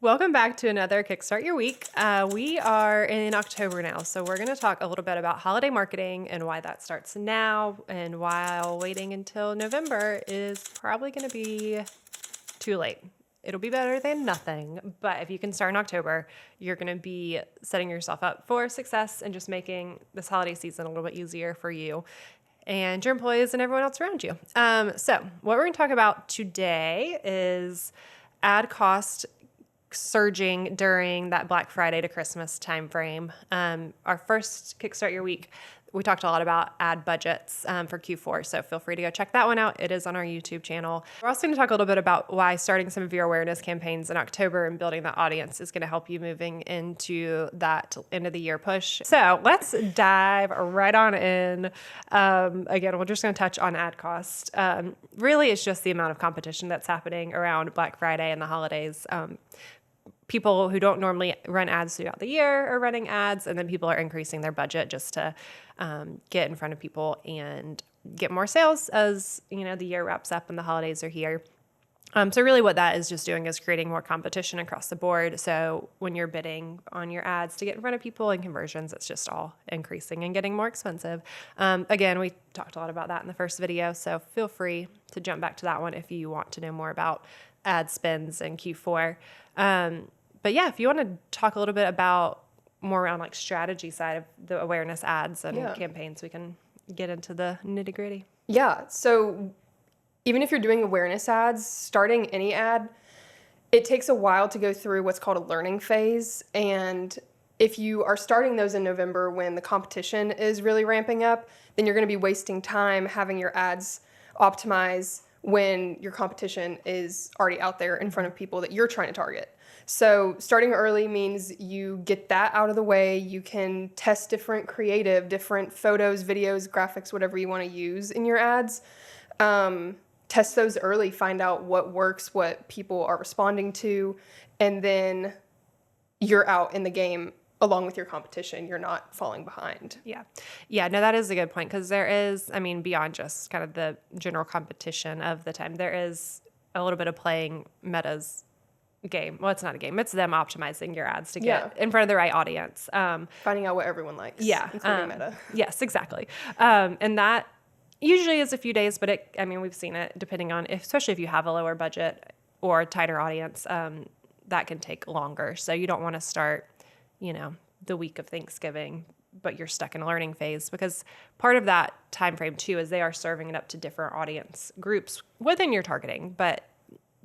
Welcome back to another Kickstart Your Week. We are in October now, so we're going to talk a little bit about holiday marketing and why that starts now, and while waiting until November is probably going to be too late. It'll be better than nothing, but if you can start in October, you're going to be setting yourself up for success and just making this holiday season a little bit easier for you and your employees and everyone else around you. So what we're going to talk about today is ad cost surging during that Black Friday to Christmas timeframe. Our first Kickstart Your Week, we talked a lot about ad budgets for Q4, so feel free to go check that one out. It is on our YouTube channel. We're also going to talk a little bit about why starting some of your awareness campaigns in October and building that audience is going to help you moving into that end of the year push. So let's dive right on in. Again, we're just going to touch on ad cost. Really, it's just the amount of competition that's happening around Black Friday and the holidays. People who don't normally run ads throughout the year are running ads, and then people are increasing their budget just to get in front of people and get more sales as the year wraps up and the holidays are here. So really what that is just doing is creating more competition across the board. So when you're bidding on your ads to get in front of people and conversions, it's just all increasing and getting more expensive. Again, we talked a lot about that in the first video, so feel free to jump back to that one if you want to know more about ad spends in Q4. But yeah, if you want to talk a little bit about more around like strategy side of the awareness ads and campaigns, we can get into the nitty gritty. Yeah. So even if you're doing awareness ads, starting any ad, it takes a while to go through what's called a learning phase. And if you are starting those in November when the competition is really ramping up, then you're going to be wasting time having your ads optimize when your competition is already out there in front of people that you're trying to target. So starting early means you get that out of the way. You can test different creative, different photos, videos, graphics, whatever you want to use in your ads. Test those early, find out what works, what people are responding to, and then you're out in the game along with your competition. You're not falling behind. Yeah, no, that is a good point, because there is, beyond just kind of the general competition of the time, there is a little bit of playing Meta's game. Well, it's not a game. It's them optimizing your ads to get in front of the right audience. Finding out what everyone likes. Yeah. Including Meta. Yes, exactly. And that usually is a few days, but we've seen it depending on, especially if you have a lower budget or a tighter audience, that can take longer. So you don't want to start, the week of Thanksgiving, but you're stuck in a learning phase, because part of that time frame too is they are serving it up to different audience groups within your targeting, but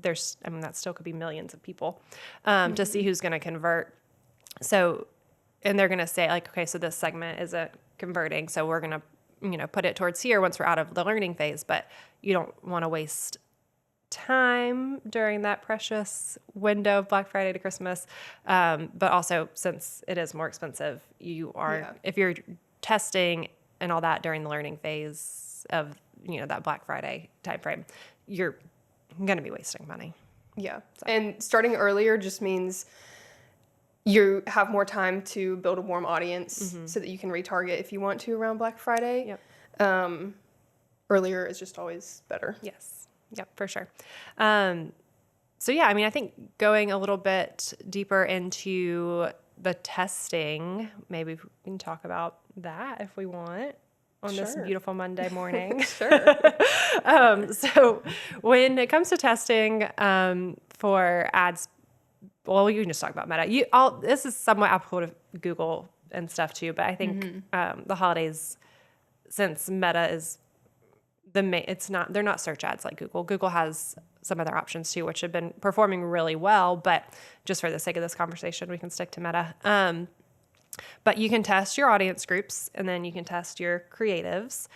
that still could be millions of people to see who's going to convert. So, and they're going to say like, okay, so this segment isn't converting, so we're going to, put it towards here once we're out of the learning phase. But you don't want to waste time during that precious window of Black Friday to Christmas. But also, since it is more expensive, if you're testing and all that during the learning phase of, that Black Friday timeframe, you're going to be wasting money. Yeah. So. And starting earlier just means you have more time to build a warm audience so that you can retarget if you want to around Black Friday. Yep. Earlier is just always better. Yes. Yep, for sure. So yeah, I think going a little bit deeper into the testing, maybe we can talk about that if we want. On this beautiful Monday morning. Sure. So when it comes to testing for ads, well, you can just talk about Meta. This is somewhat applicable to Google and stuff too, but I think the holidays, since Meta is they're not search ads like Google. Google has some other options too, which have been performing really well, but just for the sake of this conversation, we can stick to Meta. But you can test your audience groups, and then you can test your creatives.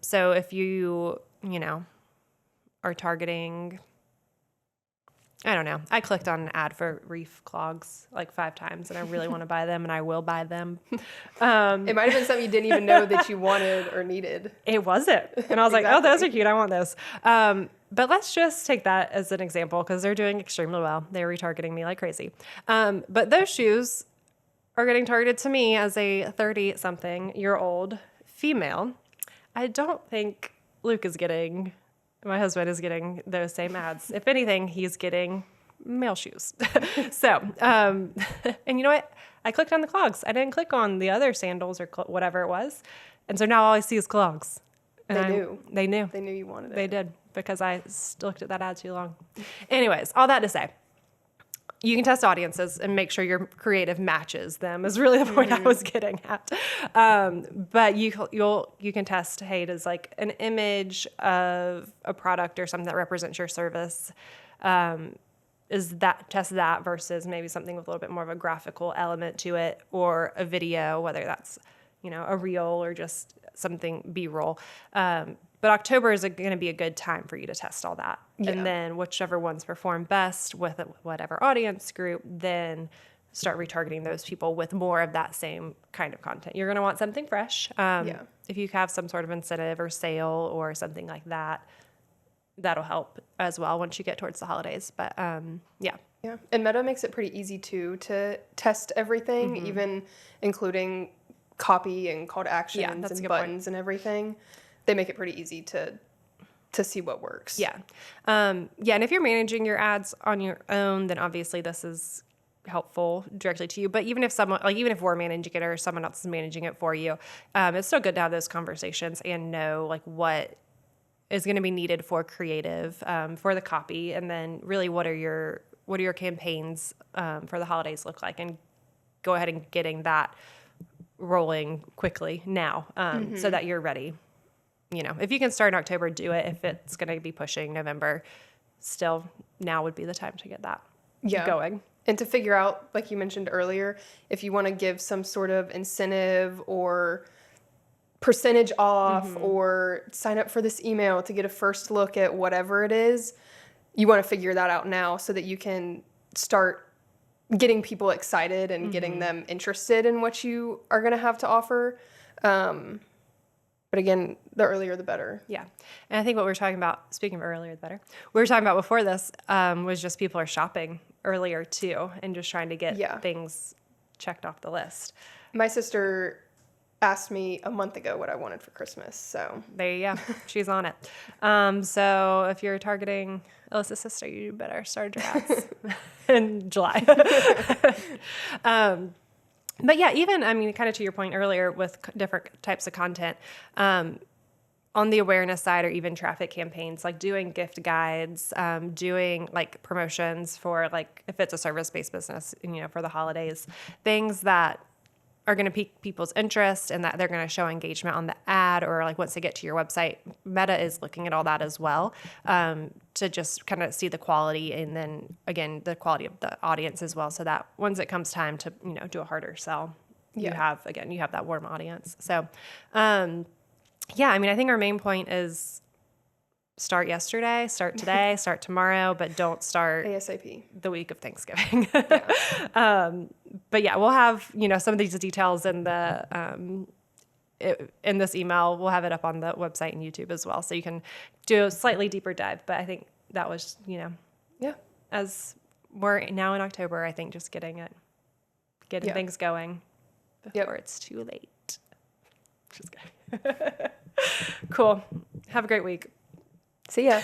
So if you, are targeting, I don't know. I clicked on an ad for reef clogs like 5 times, and I really want to buy them, and I will buy them. It might have been something you didn't even know that you wanted or needed. It wasn't. And I was like, oh, those are cute. I want those. But let's just take that as an example, because they're doing extremely well. They're retargeting me like crazy. But those shoes are getting targeted to me as a 30-something-year-old female. I don't think my husband is getting those same ads. If anything, he's getting male shoes. So, and you know what? I clicked on the clogs. I didn't click on the other sandals or whatever it was. And so now all I see is clogs. And They knew. They knew. They knew you wanted it. They did, because I looked at that ad too long. Anyways, all that to say, you can test audiences and make sure your creative matches them is really the point I was getting at. But you can test, hey, does like an image of a product or something that represents your service, test that versus maybe something with a little bit more of a graphical element to it, or a video, whether that's, a reel or just something B-roll. But October is going to be a good time for you to test all that. Yeah. And then whichever ones perform best with whatever audience group, then start retargeting those people with more of that same kind of content. You're going to want something fresh. If you have some sort of incentive or sale or something like that, that'll help as well once you get towards the holidays. But yeah. And Meta makes it pretty easy too to test everything, even including copy and call to actions and buttons and everything. They make it pretty easy to see what works. Yeah. And if you're managing your ads on your own, then obviously this is helpful directly to you. But even if we're managing it or someone else is managing it for you, it's still good to have those conversations and know like what is going to be needed for creative, for the copy, and then really what are your campaigns for the holidays look like, and go ahead and getting that rolling quickly now, so that you're ready. If you can start in October, do it. If it's going to be pushing November, still now would be the time to get that going. And to figure out, like you mentioned earlier, if you want to give some sort of incentive or percentage off or sign up for this email to get a first look at whatever it is, you want to figure that out now so that you can start getting people excited and getting them interested in what you are going to have to offer. But again, the earlier the better. Yeah. And I think what we're talking about, speaking of earlier the better, we were talking about before this was just people are shopping earlier too and just trying to get things checked off the list. My sister asked me a month ago what I wanted for Christmas, so. There you go. She's on it. So if you're targeting Alyssa's sister, you better start your ads in July. But yeah, even, kind of to your point earlier with different types of content, on the awareness side or even traffic campaigns, like doing gift guides, doing like promotions for like, if it's a service-based business, for the holidays, things that are going to pique people's interest and that they're going to show engagement on the ad, or like once they get to your website, Meta is looking at all that as well, to just kind of see the quality, and then again, the quality of the audience as well. So that once it comes time to, do a harder sell, you have that warm audience. So, I think our main point is start yesterday, start today, start tomorrow, but don't start ASAP the week of Thanksgiving. But yeah, we'll have, some of these details in the, in this email. We'll have it up on the website and YouTube as well. So you can do a slightly deeper dive, but I think that was, as we're now in October, I think just getting things going before it's too late. Just kidding. Cool. Have a great week. See ya.